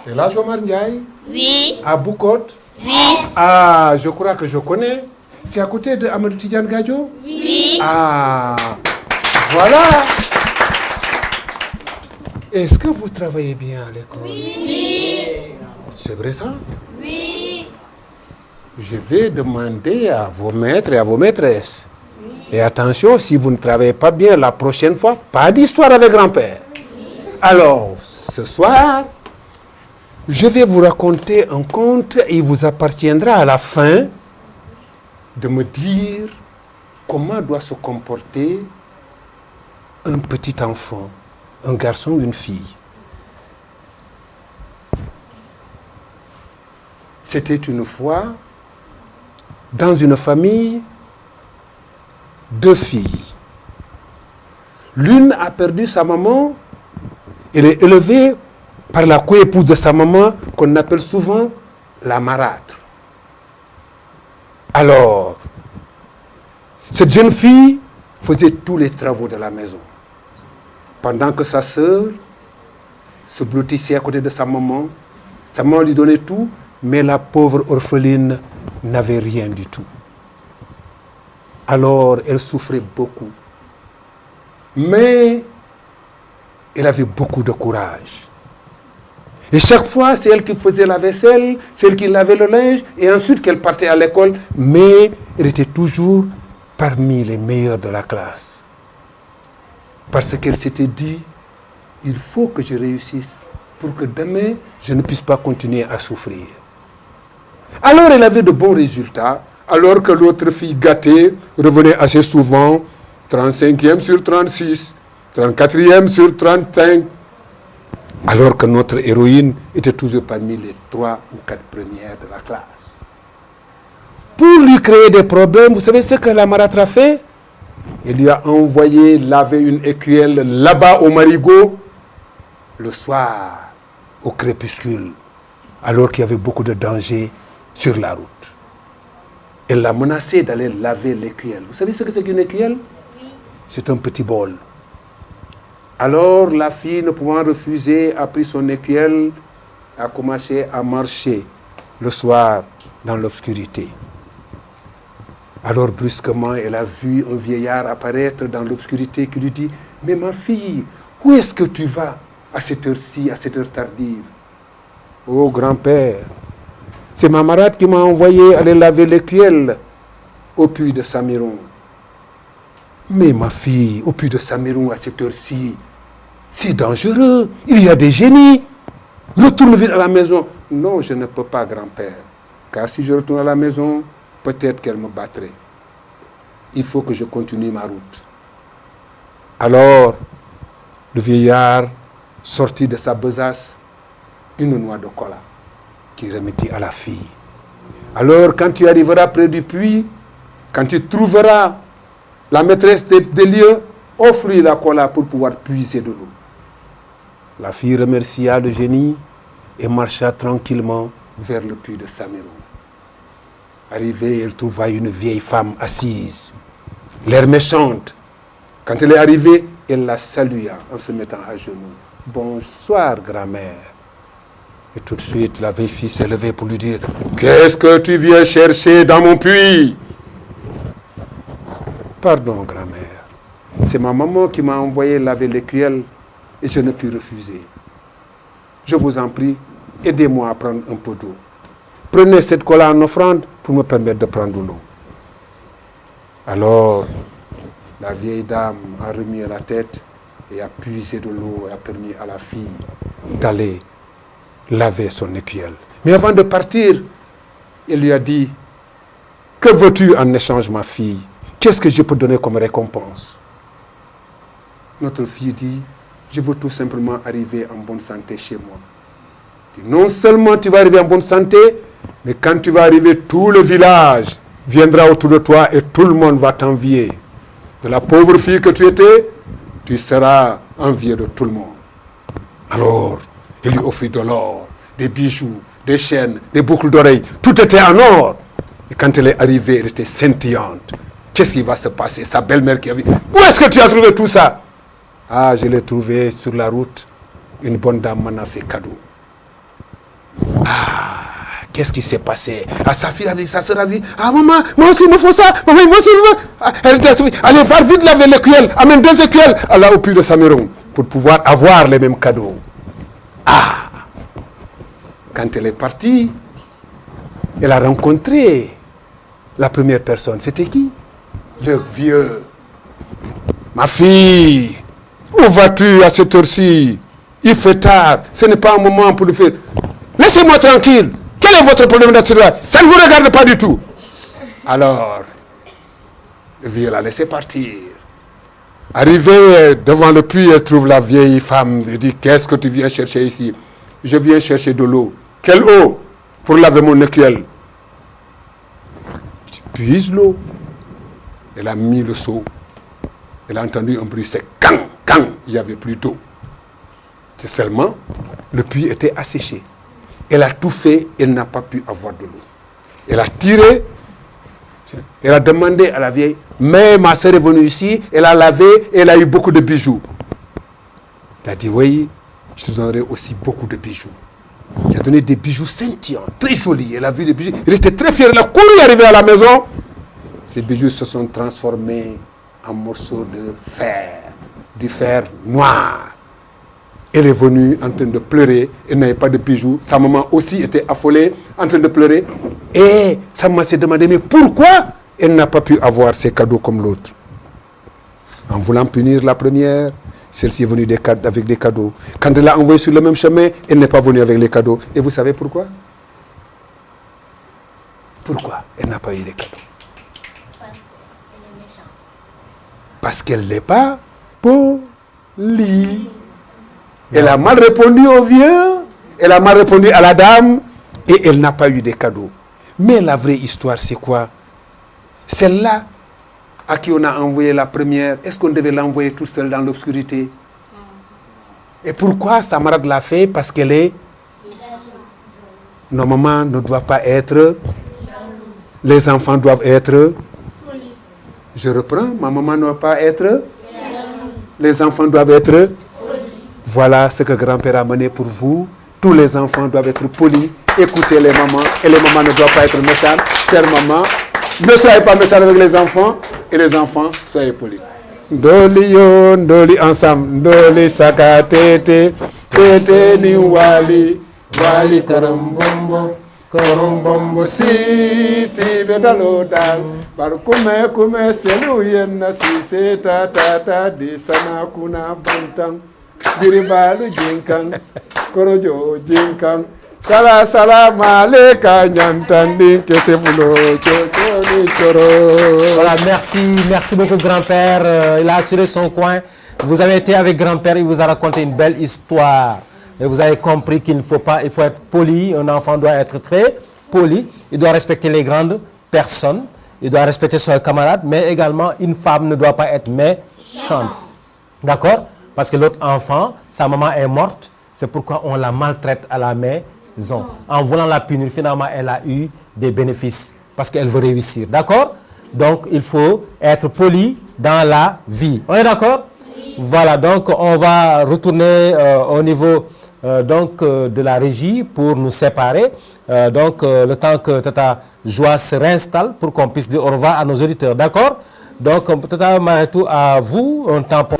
Et là, Omar Ndiaye? Oui. À Bukot? Oui. Ah, je crois que je connais. C'est à côté de Amadou Tidiane Gadio? Oui. Ah, voilà. Est-ce que vous travaillez bien à l'école? Oui. C'est vrai ça? Oui. Je vais demander à vos maîtres et à vos maîtresses. Et attention, si vous ne travaillez pas bien la prochaine fois, pas d'histoire avec grand-père. Alors, ce soir, je vais vous raconter un conte et il vous appartiendra à la fin de me dire comment doit se comporter un petit enfant, un garçon ou une fille. C'était une fois, dans une famille, 2 filles. L'une a perdu sa maman, elle est élevée par la coépouse de sa maman, qu'on appelle souvent la marâtre. Alors, cette jeune fille faisait tous les travaux de la maison, pendant que sa sœur se blottissait à côté de sa maman. Sa maman lui donnait tout, mais la pauvre orpheline n'avait rien du tout. Alors, elle souffrait beaucoup. Mais elle avait beaucoup de courage. Et chaque fois, c'est elle qui faisait la vaisselle, c'est elle qui lavait le linge, et ensuite qu'elle partait à l'école. Mais elle était toujours parmi les meilleures de la classe. Parce qu'elle s'était dit, il faut que je réussisse pour que demain, je ne puisse pas continuer à souffrir. Alors, elle avait de bons résultats, alors que l'autre fille gâtée revenait assez souvent, 35e sur 36, 34e sur 35, alors que notre héroïne était toujours parmi les 3 ou 4 premières de la classe. Pour lui créer des problèmes, vous savez ce que la marâtre a fait? Il lui a envoyé laver une écuelle là-bas au marigot, le soir, au crépuscule, alors qu'il y avait beaucoup de dangers sur la route. Elle l'a menacé d'aller laver l'écuelle. Vous savez ce que c'est qu'une écuelle? Oui. C'est un petit bol. Alors la fille, ne pouvant refuser, a pris son écuelle, a commencé à marcher le soir dans l'obscurité. Alors brusquement, elle a vu un vieillard apparaître dans l'obscurité qui lui dit, « Mais ma fille, où est-ce que tu vas à cette heure-ci, à cette heure tardive ?»« Oh grand-père, c'est ma marâtre qui m'a envoyé aller laver l'écuelle au puits de Samiron. »« Mais ma fille, au puits de Samiron à cette heure-ci, c'est dangereux, il y a des génies. Retourne vite à la maison. »« Non, je ne peux pas, grand-père, car si je retourne à la maison, peut-être qu'elle me battrait. Il faut que je continue ma route. » Alors, le vieillard sortit de sa besace une noix de cola qui remettit à la fille. Alors, quand tu arriveras près du puits, quand tu trouveras la maîtresse des lieux, offre-lui la cola pour pouvoir puiser de l'eau. La fille remercia le génie et marcha tranquillement vers le puits de Samiron. Arrivée, elle trouva une vieille femme assise, l'air méchante. Quand elle est arrivée, Elle la salua en se mettant à genoux. « Bonsoir, grand-mère. » Et tout de suite, la vieille fille s'est levée pour lui dire « Qu'est-ce que tu viens chercher dans mon puits ?» « Pardon, grand-mère. C'est ma maman qui m'a envoyé laver l'écuelle et je ne puis refuser. Je vous en prie, aidez-moi à prendre un peu d'eau. Prenez cette colle en offrande pour me permettre de prendre de l'eau. » Alors, la vieille dame a remis la tête et a puisé de l'eau et a permis à la fille d'aller laver son écuelle. Mais avant de partir, il lui a dit « Que veux-tu en échange, ma fille? Qu'est-ce que je peux donner comme récompense ?» Notre fille dit « Je veux tout simplement arriver en bonne santé chez moi. » Non seulement tu vas arriver en bonne santé, mais quand tu vas arriver, tout le village viendra autour de toi et tout le monde va t'envier. De la pauvre fille que tu étais, tu seras envié de tout le monde. Alors, il lui offrit de l'or, des bijoux, des chaînes, des boucles d'oreilles. Tout était en or. Et quand elle est arrivée, elle était scintillante. Qu'est-ce qui va se passer? Sa belle-mère qui a vu. Où est-ce que tu as trouvé tout ça? Ah, je l'ai trouvé sur la route. Une bonne dame m'en a fait cadeau. Ah, qu'est-ce qui s'est passé? Ah, sa fille a dit, sa sœur a dit, ah maman, moi aussi il me faut ça. Maman, moi aussi il me faut. Ah, elle dit, allez, va vite laver l'écuelle. Amène 2 écuelles. Allah au puits de Sameroun pour pouvoir avoir les mêmes cadeaux. Ah, quand elle est partie, elle a rencontré la première personne. C'était qui? Le vieux. Ma fille, où vas-tu à cette heure-ci? Il fait tard. Ce n'est pas un moment pour le faire. Laissez-moi tranquille. Quel est votre problème dans ce cas? Ça ne vous regarde pas du tout. Alors, le vieux l'a laissé partir. Arrivé devant le puits, elle trouve la vieille femme. Elle dit, qu'est-ce que tu viens chercher ici? Je viens chercher de l'eau. Quelle eau? Pour laver mon écuelle. Tu puises l'eau. Elle a mis le seau. Elle a entendu un bruit sec. Quand, il n'y avait plus d'eau. C'est seulement, le puits était asséché. Elle a tout fait, elle n'a pas pu avoir de l'eau. Elle a tiré, elle a demandé à la vieille, mais ma soeur est venue ici, elle a lavé, et elle a eu beaucoup de bijoux. Elle a dit, oui, je te donnerai aussi beaucoup de bijoux. Il a donné des bijoux scintillants, très jolis. Elle a vu des bijoux, elle était très fière, elle a couru arriver à la maison. Ces bijoux se sont transformés en morceaux de fer, du fer noir. Elle est venue en train de pleurer, elle n'avait pas de bijoux. Sa maman aussi était affolée, en train de pleurer. Et sa maman s'est demandé, mais pourquoi elle n'a pas pu avoir ses cadeaux comme l'autre? En voulant punir la première, celle-ci est venue avec des cadeaux. Quand elle l'a envoyée sur le même chemin, elle n'est pas venue avec les cadeaux. Et vous savez pourquoi? Pourquoi elle n'a pas eu les cadeaux? Parce qu'elle n'est pas polie. Elle a mal répondu au vieux, elle a mal répondu à la dame, et elle n'a pas eu des cadeaux. Mais la vraie histoire, c'est quoi? Celle-là, à qui on a envoyé la première, est-ce qu'on devait l'envoyer tout seul dans l'obscurité? Et pourquoi sa marade l'a fait? Parce qu'elle est... Nos mamans ne doivent pas être... Les enfants doivent être... Je reprends, ma maman ne doit pas être... Les enfants doivent être... Voilà ce que grand-père a mené pour vous. Tous les enfants doivent être polis. Écoutez les mamans. Et les mamans ne doivent pas être méchantes. Chère maman, ne soyez pas méchants avec les enfants. Et les enfants, soyez polis. Doli yon, doli ensemble. Doli saka tete. Tete ni wali. Wali korombombo. Korombombo si bedalodal. Par kume selu yenna si se ta di sana kuna bantang. Biribalu jinkang, korojo jinkang, sala maleka nyantandi kesefulo choni choro. Voilà, merci beaucoup grand-père. Il a assuré son coin. Vous avez été avec grand-père, il vous a raconté une belle histoire. Et vous avez compris qu'il ne faut pas, il faut être poli. Un enfant doit être très poli. Il doit respecter les grandes personnes. Il doit respecter son camarade. Mais également, une femme ne doit pas être méchante. D'accord? Parce que l'autre enfant, sa maman est morte, c'est pourquoi on la maltraite à la maison. En voulant la punir, finalement, elle a eu des bénéfices parce qu'elle veut réussir. D'accord? Donc, il faut être poli dans la vie. On est d'accord? Oui. Voilà, donc on va retourner au niveau de la régie pour nous séparer. Le temps que Tata Joie se réinstalle pour qu'on puisse dire au revoir à nos auditeurs. D'accord? Donc, Tata Mariétou, à vous, un temps pour...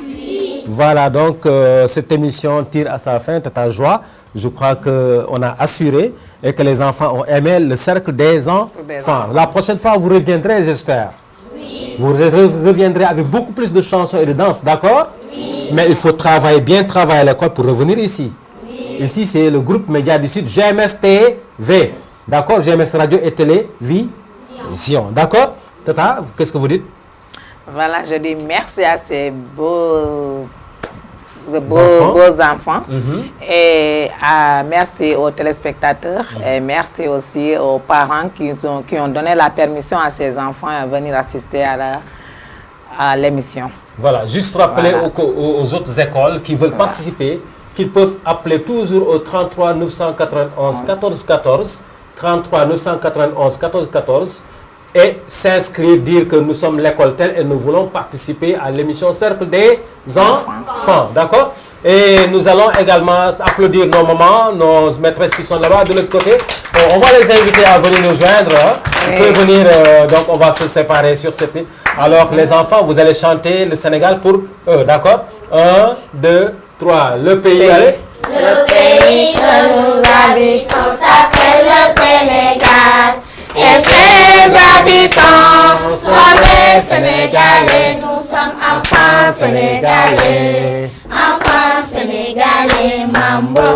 Voilà, donc cette émission tire à sa fin, Tata Joie. Je crois qu'on a assuré et que les enfants ont aimé le cercle des enfants. La prochaine fois, vous reviendrez, j'espère. Oui. Vous reviendrez avec beaucoup plus de chansons et de danse, d'accord? Oui. Mais il faut bien travailler à l'école pour revenir ici. Oui. Ici, c'est le groupe Média du Sud, GMS TV. D'accord? GMS Radio et Télévision. D'accord? Tata, qu'est-ce que vous dites? Voilà, je dis merci à ces beaux enfants. Et merci aux téléspectateurs et merci aussi aux parents qui ont donné la permission à ces enfants de venir assister à l'émission. Voilà, juste rappeler aux autres écoles qui veulent participer qu'ils peuvent appeler toujours au 33 991 14 14, 33 991 14 14 et s'inscrire, dire que nous sommes l'école telle et nous voulons participer à l'émission Cercle des enfants. D'accord? Et nous allons également applaudir nos mamans, nos maîtresses qui sont là-bas de l'autre côté. On va les inviter à venir nous joindre. Vous pouvez venir, donc on va se séparer sur cette... Alors les enfants, vous allez chanter le Sénégal pour eux. D'accord? 1, 2, 3. Le pays, allez. Le pays que nous habitons s'appelle le Sénégal. Et ses habitants sont des Sénégalais. Nous sommes enfants sénégalais. Enfants sénégalais, mambo,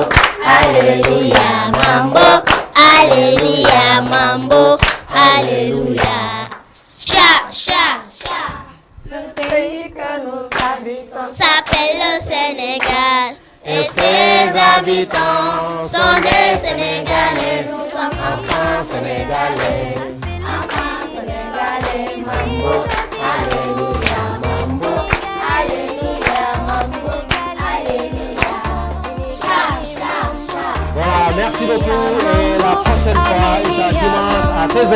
alléluia, mambo, alléluia, mambo, alléluia. Cha, cha, cha. Le pays que nous habitons s'appelle le Sénégal. Et ses habitants sont des Sénégalais. Nous sommes enfants sénégalais. Enfants sénégalais, mambo, alléluia, mambo, alléluia, mambo, alléluia. Cha, cha, cha. Voilà, merci beaucoup. Et la prochaine fois, dimanche à 16h,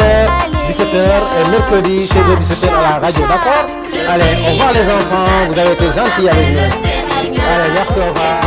17h et mercredi 16h, 17h à la radio. D'accord? Allez, au revoir les enfants. Vous avez été gentils avec nous. Allez, merci, au revoir.